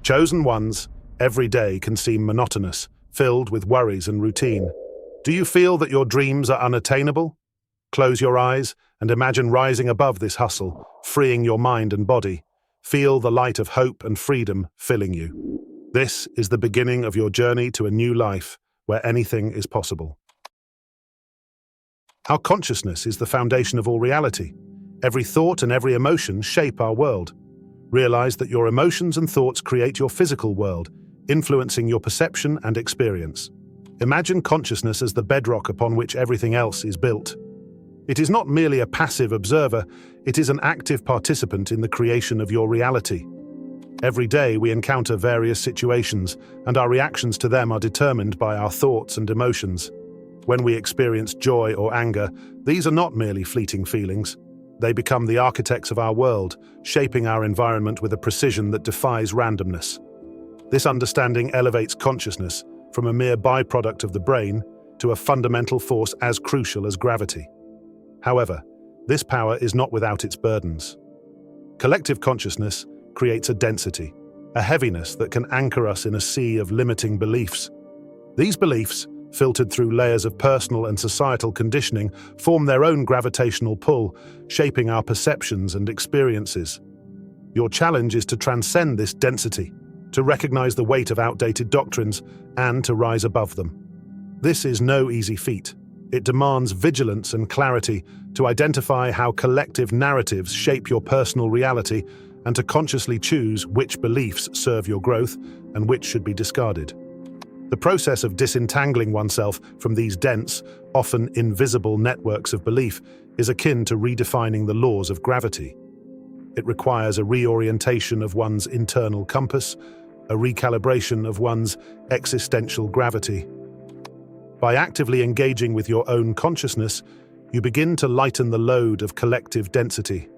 Chosen ones, every day can seem monotonous, filled with worries and routine. Do you feel that your dreams are unattainable? Close your eyes and imagine rising above this hustle, freeing your mind and body. Feel the light of hope and freedom filling you. This is the beginning of your journey to a new life where anything is possible. Our consciousness is the foundation of all reality. Every thought and every emotion shape our world. Realize that your emotions and thoughts create your physical world, influencing your perception and experience. Imagine consciousness as the bedrock upon which everything else is built. It is not merely a passive observer, it is an active participant in the creation of your reality. Every day we encounter various situations, and our reactions to them are determined by our thoughts and emotions. When we experience joy or anger, these are not merely fleeting feelings. They become the architects of our world, shaping our environment with a precision that defies randomness. This understanding elevates consciousness from a mere byproduct of the brain to a fundamental force as crucial as gravity. However, this power is not without its burdens. Collective consciousness creates a density, a heaviness that can anchor us in a sea of limiting beliefs. These beliefs, filtered through layers of personal and societal conditioning, form their own gravitational pull, shaping our perceptions and experiences. Your challenge is to transcend this density, to recognize the weight of outdated doctrines, and to rise above them. This is no easy feat. It demands vigilance and clarity to identify how collective narratives shape your personal reality and to consciously choose which beliefs serve your growth and which should be discarded. The process of disentangling oneself from these dense, often invisible networks of belief is akin to redefining the laws of gravity. It requires a reorientation of one's internal compass, a recalibration of one's existential gravity. By actively engaging with your own consciousness, you begin to lighten the load of collective density.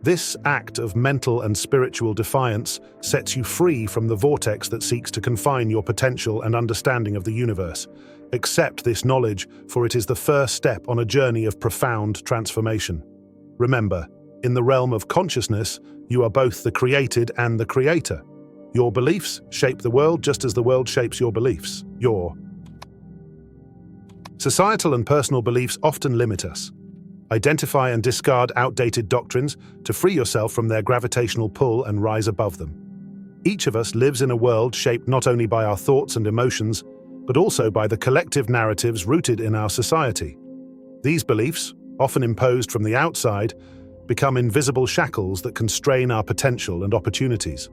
This act of mental and spiritual defiance sets you free from the vortex that seeks to confine your potential and understanding of the universe. Accept this knowledge, for it is the first step on a journey of profound transformation. Remember, in the realm of consciousness, you are both the created and the creator. Your beliefs shape the world just as the world shapes your beliefs. Societal and personal beliefs often limit us. Identify and discard outdated doctrines to free yourself from their gravitational pull and rise above them. Each of us lives in a world shaped not only by our thoughts and emotions, but also by the collective narratives rooted in our society. These beliefs, often imposed from the outside, become invisible shackles that constrain our potential and opportunities.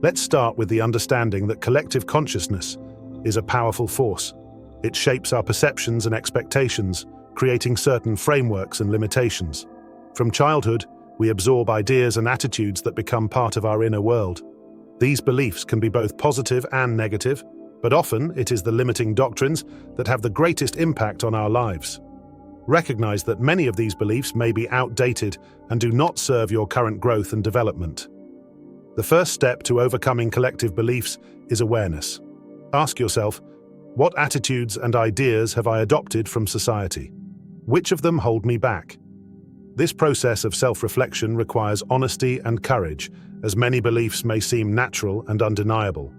Let's start with the understanding that collective consciousness is a powerful force. It shapes our perceptions and expectations, creating certain frameworks and limitations. From childhood, we absorb ideas and attitudes that become part of our inner world. These beliefs can be both positive and negative, but often it is the limiting doctrines that have the greatest impact on our lives. Recognize that many of these beliefs may be outdated and do not serve your current growth and development. The first step to overcoming collective beliefs is awareness. Ask yourself, what attitudes and ideas have I adopted from society? Which of them hold me back? This process of self-reflection requires honesty and courage, as many beliefs may seem natural and undeniable.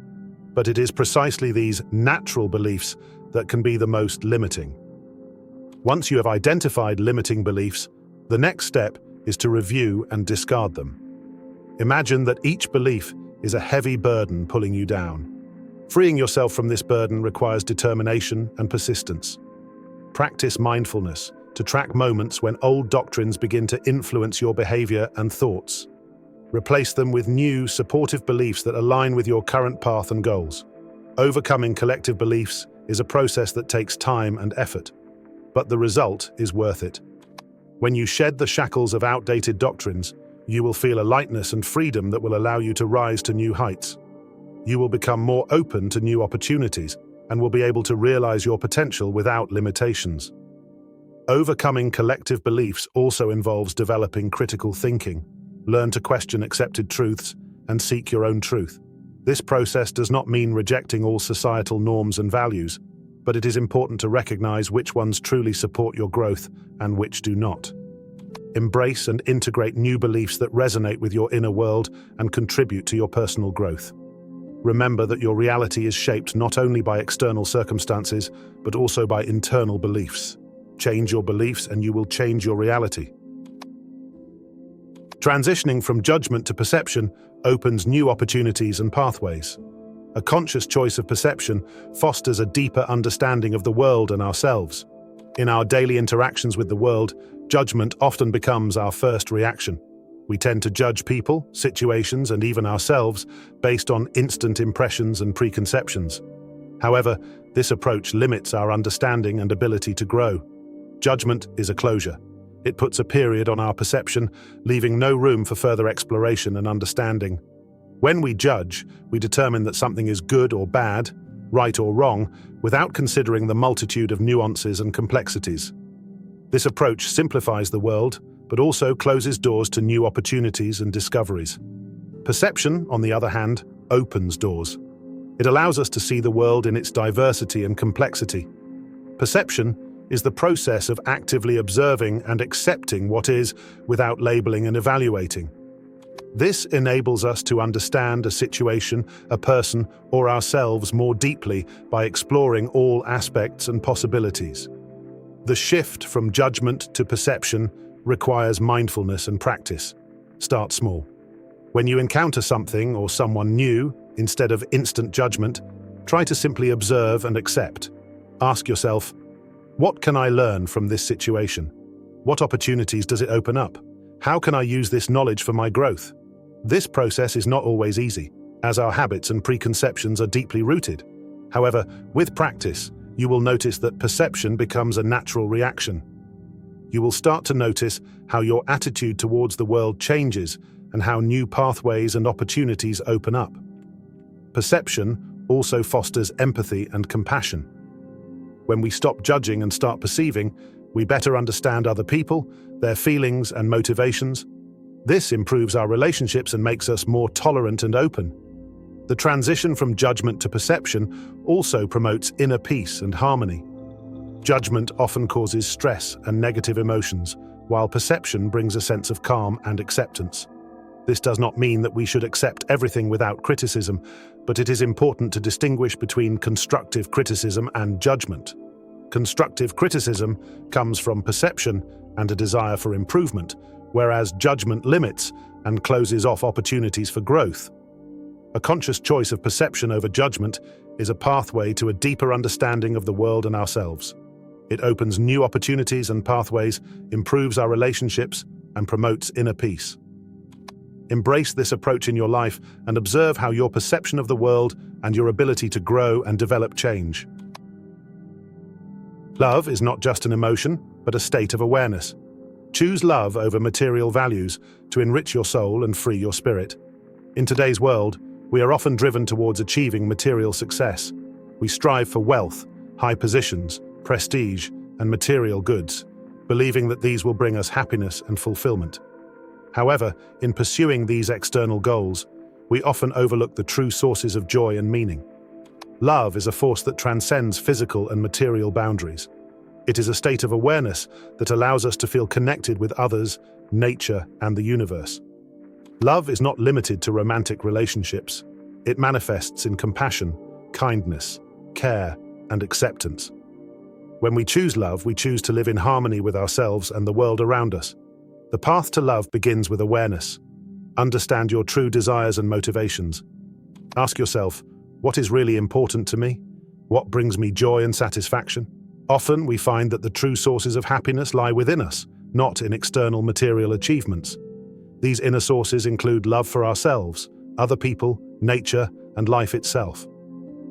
But it is precisely these natural beliefs that can be the most limiting. Once you have identified limiting beliefs, the next step is to review and discard them. Imagine that each belief is a heavy burden pulling you down. Freeing yourself from this burden requires determination and persistence. Practice mindfulness to track moments when old doctrines begin to influence your behavior and thoughts. Replace them with new, supportive beliefs that align with your current path and goals. Overcoming collective beliefs is a process that takes time and effort, but the result is worth it. When you shed the shackles of outdated doctrines, you will feel a lightness and freedom that will allow you to rise to new heights. You will become more open to new opportunities and will be able to realize your potential without limitations. Overcoming collective beliefs also involves developing critical thinking. Learn to question accepted truths and seek your own truth. This process does not mean rejecting all societal norms and values, but it is important to recognize which ones truly support your growth and which do not. Embrace and integrate new beliefs that resonate with your inner world and contribute to your personal growth. Remember that your reality is shaped not only by external circumstances, but also by internal beliefs. Change your beliefs and you will change your reality. Transitioning from judgment to perception opens new opportunities and pathways. A conscious choice of perception fosters a deeper understanding of the world and ourselves. In our daily interactions with the world, judgment often becomes our first reaction. We tend to judge people, situations, and even ourselves based on instant impressions and preconceptions. However, this approach limits our understanding and ability to grow. Judgment is a closure. It puts a period on our perception, leaving no room for further exploration and understanding. When we judge, we determine that something is good or bad, right or wrong, without considering the multitude of nuances and complexities. This approach simplifies the world, but also closes doors to new opportunities and discoveries. Perception, on the other hand, opens doors. It allows us to see the world in its diversity and complexity. Perception is the process of actively observing and accepting what is without labeling and evaluating. This enables us to understand a situation, a person, or ourselves more deeply by exploring all aspects and possibilities. The shift from judgment to perception requires mindfulness and practice. Start small. When you encounter something or someone new, instead of instant judgment, try to simply observe and accept. Ask yourself, what can I learn from this situation? What opportunities does it open up? How can I use this knowledge for my growth? This process is not always easy, as our habits and preconceptions are deeply rooted. However, with practice, you will notice that perception becomes a natural reaction. You will start to notice how your attitude towards the world changes and how new pathways and opportunities open up. Perception also fosters empathy and compassion. When we stop judging and start perceiving, we better understand other people, their feelings and motivations. This improves our relationships and makes us more tolerant and open. The transition from judgment to perception also promotes inner peace and harmony. Judgment often causes stress and negative emotions, while perception brings a sense of calm and acceptance. This does not mean that we should accept everything without criticism, but it is important to distinguish between constructive criticism and judgment. Constructive criticism comes from perception and a desire for improvement, whereas judgment limits and closes off opportunities for growth. A conscious choice of perception over judgment is a pathway to a deeper understanding of the world and ourselves. It opens new opportunities and pathways, improves our relationships, and promotes inner peace. Embrace this approach in your life and observe how your perception of the world and your ability to grow and develop change. Love is not just an emotion, but a state of awareness. Choose love over material values to enrich your soul and free your spirit. In today's world, we are often driven towards achieving material success. We strive for wealth, high positions, prestige, and material goods, believing that these will bring us happiness and fulfillment. However, in pursuing these external goals, we often overlook the true sources of joy and meaning. Love is a force that transcends physical and material boundaries. It is a state of awareness that allows us to feel connected with others, nature, and the universe. Love is not limited to romantic relationships. It manifests in compassion, kindness, care, and acceptance. When we choose love, we choose to live in harmony with ourselves and the world around us. The path to love begins with awareness. Understand your true desires and motivations. Ask yourself, what is really important to me? What brings me joy and satisfaction? Often we find that the true sources of happiness lie within us, not in external material achievements. These inner sources include love for ourselves, other people, nature, and life itself.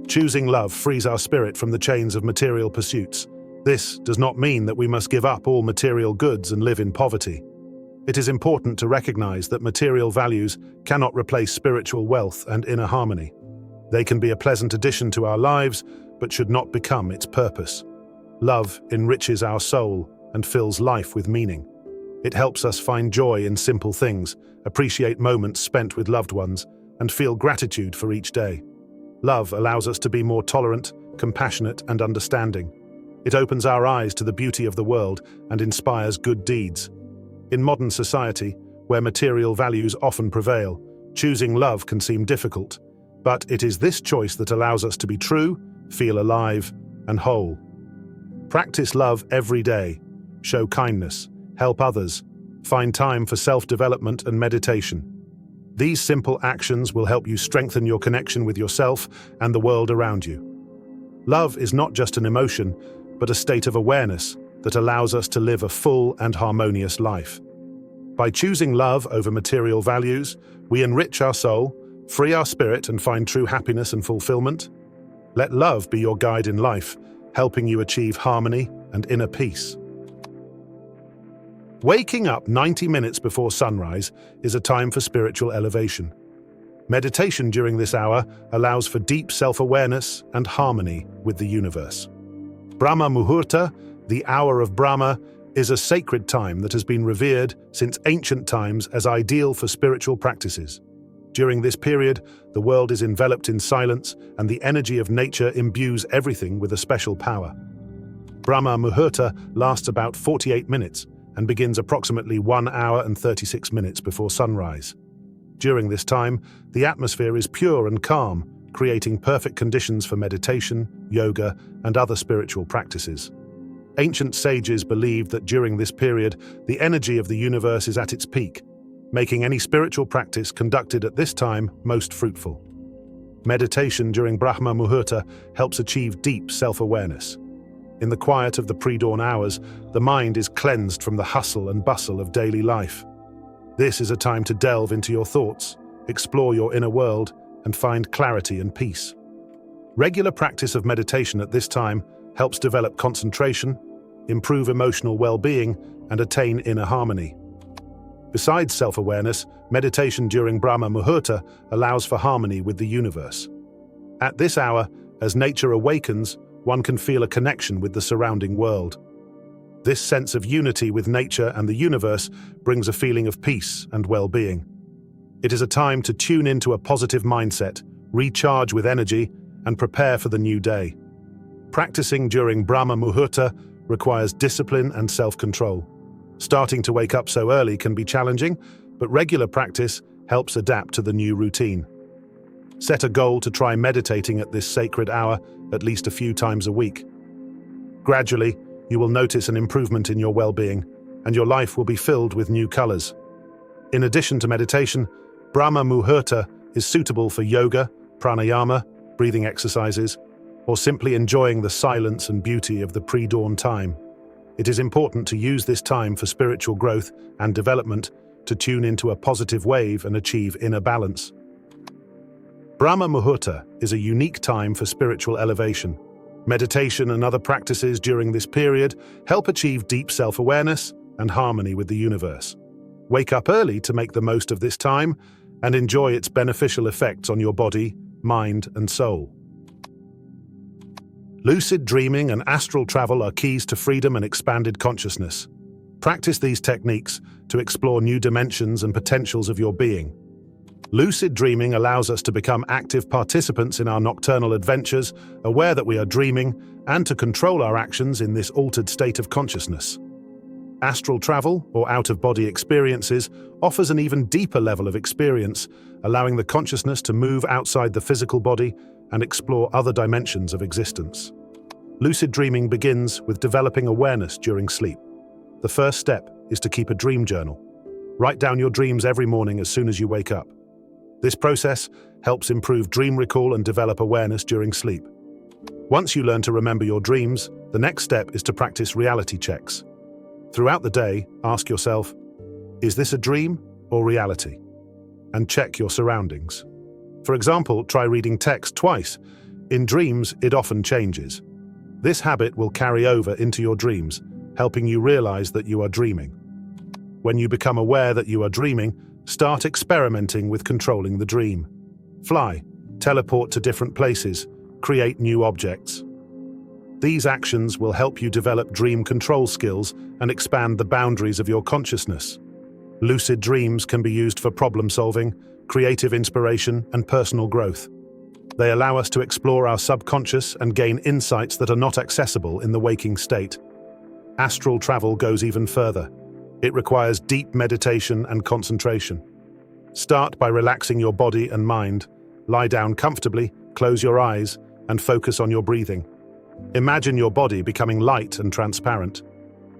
Choosing love frees our spirit from the chains of material pursuits. This does not mean that we must give up all material goods and live in poverty. It is important to recognize that material values cannot replace spiritual wealth and inner harmony. They can be a pleasant addition to our lives, but should not become its purpose. Love enriches our soul and fills life with meaning. It helps us find joy in simple things, appreciate moments spent with loved ones, and feel gratitude for each day. Love allows us to be more tolerant, compassionate, and understanding. It opens our eyes to the beauty of the world and inspires good deeds. In modern society, where material values often prevail, choosing love can seem difficult, but it is this choice that allows us to be true, feel alive, and whole. Practice love every day. Show kindness, help others, find time for self-development and meditation. These simple actions will help you strengthen your connection with yourself and the world around you. Love is not just an emotion, but a state of awareness that allows us to live a full and harmonious life. By choosing love over material values, we enrich our soul, free our spirit, and find true happiness and fulfillment. Let love be your guide in life, helping you achieve harmony and inner peace. Waking up 90 minutes before sunrise is a time for spiritual elevation. Meditation during this hour allows for deep self-awareness and harmony with the universe. Brahma Muhurta, the hour of Brahma, is a sacred time that has been revered since ancient times as ideal for spiritual practices. During this period, the world is enveloped in silence and the energy of nature imbues everything with a special power. Brahma Muhurta lasts about 48 minutes and begins approximately 1 hour and 36 minutes before sunrise. During this time, the atmosphere is pure and calm, creating perfect conditions for meditation, yoga, and other spiritual practices. Ancient sages believed that during this period, the energy of the universe is at its peak, making any spiritual practice conducted at this time most fruitful. Meditation during Brahma Muhurta helps achieve deep self-awareness. In the quiet of the pre-dawn hours, the mind is cleansed from the hustle and bustle of daily life. This is a time to delve into your thoughts, explore your inner world, and find clarity and peace. Regular practice of meditation at this time helps develop concentration, improve emotional well-being, and attain inner harmony. Besides self-awareness, meditation during Brahma Muhurta allows for harmony with the universe. At this hour, as nature awakens, one can feel a connection with the surrounding world. This sense of unity with nature and the universe brings a feeling of peace and well-being. It is a time to tune into a positive mindset, recharge with energy, and prepare for the new day. Practicing during Brahma Muhurta requires discipline and self-control. Starting to wake up so early can be challenging, but regular practice helps adapt to the new routine. Set a goal to try meditating at this sacred hour at least a few times a week. Gradually, you will notice an improvement in your well-being, and your life will be filled with new colors. In addition to meditation, Brahma Muhurta is suitable for yoga, pranayama, breathing exercises, or simply enjoying the silence and beauty of the pre-dawn time. It is important to use this time for spiritual growth and development, to tune into a positive wave and achieve inner balance. Brahma Muhurta is a unique time for spiritual elevation. Meditation and other practices during this period help achieve deep self-awareness and harmony with the universe. Wake up early to make the most of this time and enjoy its beneficial effects on your body, mind, and soul. Lucid dreaming and astral travel are keys to freedom and expanded consciousness. Practice these techniques to explore new dimensions and potentials of your being. Lucid dreaming allows us to become active participants in our nocturnal adventures, aware that we are dreaming, and to control our actions in this altered state of consciousness. Astral travel, or out-of-body experiences, offers an even deeper level of experience, allowing the consciousness to move outside the physical body and explore other dimensions of existence. Lucid dreaming begins with developing awareness during sleep. The first step is to keep a dream journal. Write down your dreams every morning as soon as you wake up. This process helps improve dream recall and develop awareness during sleep. Once you learn to remember your dreams, the next step is to practice reality checks. Throughout the day, ask yourself, is this a dream or reality? And check your surroundings. For example, try reading text twice. In dreams, it often changes. This habit will carry over into your dreams, helping you realize that you are dreaming. When you become aware that you are dreaming, start experimenting with controlling the dream. Fly, teleport to different places, create new objects. These actions will help you develop dream control skills and expand the boundaries of your consciousness. Lucid dreams can be used for problem-solving, creative inspiration, and personal growth. They allow us to explore our subconscious and gain insights that are not accessible in the waking state. Astral travel goes even further. It requires deep meditation and concentration. Start by relaxing your body and mind. Lie down comfortably, close your eyes, and focus on your breathing. Imagine your body becoming light and transparent.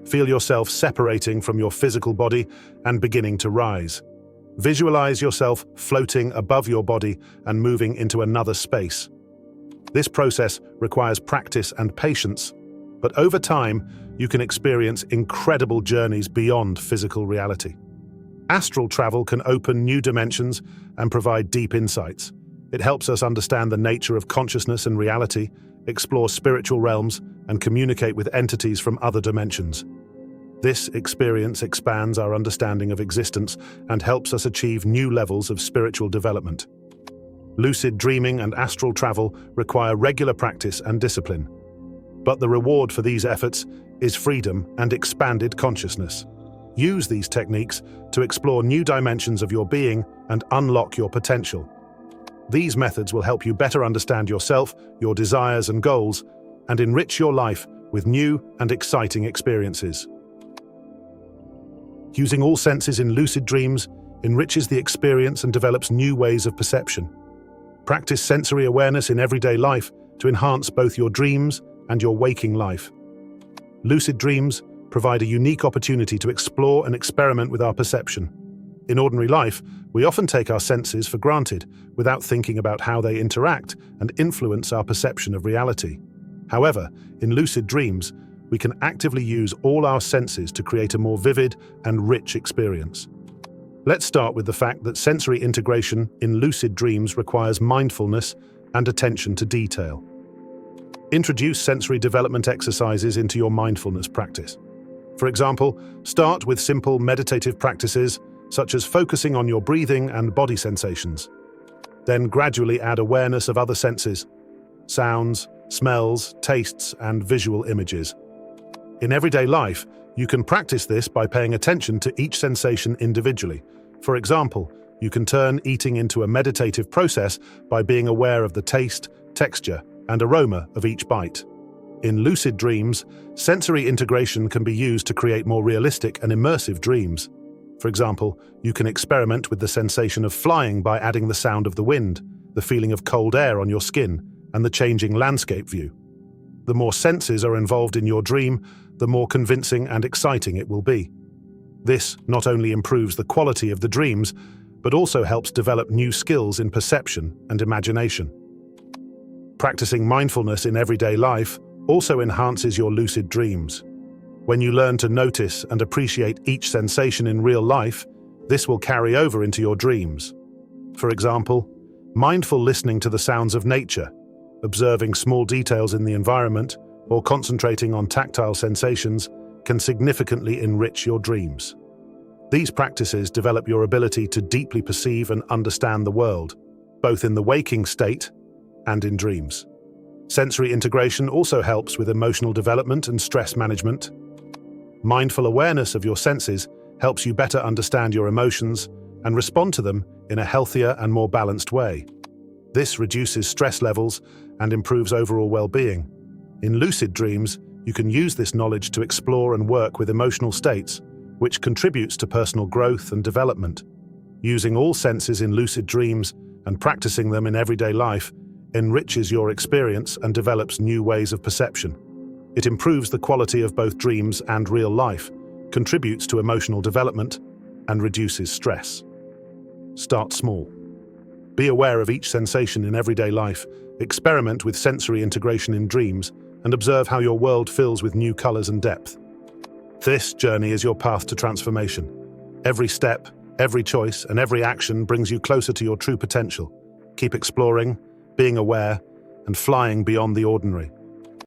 Feel yourself separating from your physical body and beginning to rise. Visualize yourself floating above your body and moving into another space. This process requires practice and patience, but over time, you can experience incredible journeys beyond physical reality. Astral travel can open new dimensions and provide deep insights. It helps us understand the nature of consciousness and reality, explore spiritual realms, and communicate with entities from other dimensions. This experience expands our understanding of existence and helps us achieve new levels of spiritual development. Lucid dreaming and astral travel require regular practice and discipline. But the reward for these efforts is freedom and expanded consciousness. Use these techniques to explore new dimensions of your being and unlock your potential. These methods will help you better understand yourself, your desires and goals, and enrich your life with new and exciting experiences. Using all senses in lucid dreams enriches the experience and develops new ways of perception. Practice sensory awareness in everyday life to enhance both your dreams and your waking life. Lucid dreams provide a unique opportunity to explore and experiment with our perception. In ordinary life, we often take our senses for granted without thinking about how they interact and influence our perception of reality. However, in lucid dreams, we can actively use all our senses to create a more vivid and rich experience. Let's start with the fact that sensory integration in lucid dreams requires mindfulness and attention to detail. Introduce sensory development exercises into your mindfulness practice. For example, start with simple meditative practices such as focusing on your breathing and body sensations. Then gradually add awareness of other senses: sounds, smells, tastes, and visual images. In everyday life, you can practice this by paying attention to each sensation individually. For example, you can turn eating into a meditative process by being aware of the taste, texture, and aroma of each bite. In lucid dreams, sensory integration can be used to create more realistic and immersive dreams. For example, you can experiment with the sensation of flying by adding the sound of the wind, the feeling of cold air on your skin, and the changing landscape view. The more senses are involved in your dream, the more convincing and exciting it will be. This not only improves the quality of the dreams, but also helps develop new skills in perception and imagination. Practicing mindfulness in everyday life also enhances your lucid dreams. When you learn to notice and appreciate each sensation in real life, this will carry over into your dreams. For example, mindful listening to the sounds of nature, observing small details in the environment, or concentrating on tactile sensations can significantly enrich your dreams. These practices develop your ability to deeply perceive and understand the world, both in the waking state and in dreams. Sensory integration also helps with emotional development and stress management. Mindful awareness of your senses helps you better understand your emotions and respond to them in a healthier and more balanced way. This reduces stress levels and improves overall well-being. In lucid dreams, you can use this knowledge to explore and work with emotional states, which contributes to personal growth and development. Using all senses in lucid dreams and practicing them in everyday life enriches your experience and develops new ways of perception. It improves the quality of both dreams and real life, contributes to emotional development, and reduces stress. Start small. Be aware of each sensation in everyday life, experiment with sensory integration in dreams, and observe how your world fills with new colors and depth. This journey is your path to transformation. Every step, every choice, and every action brings you closer to your true potential. Keep exploring, being aware, and flying beyond the ordinary.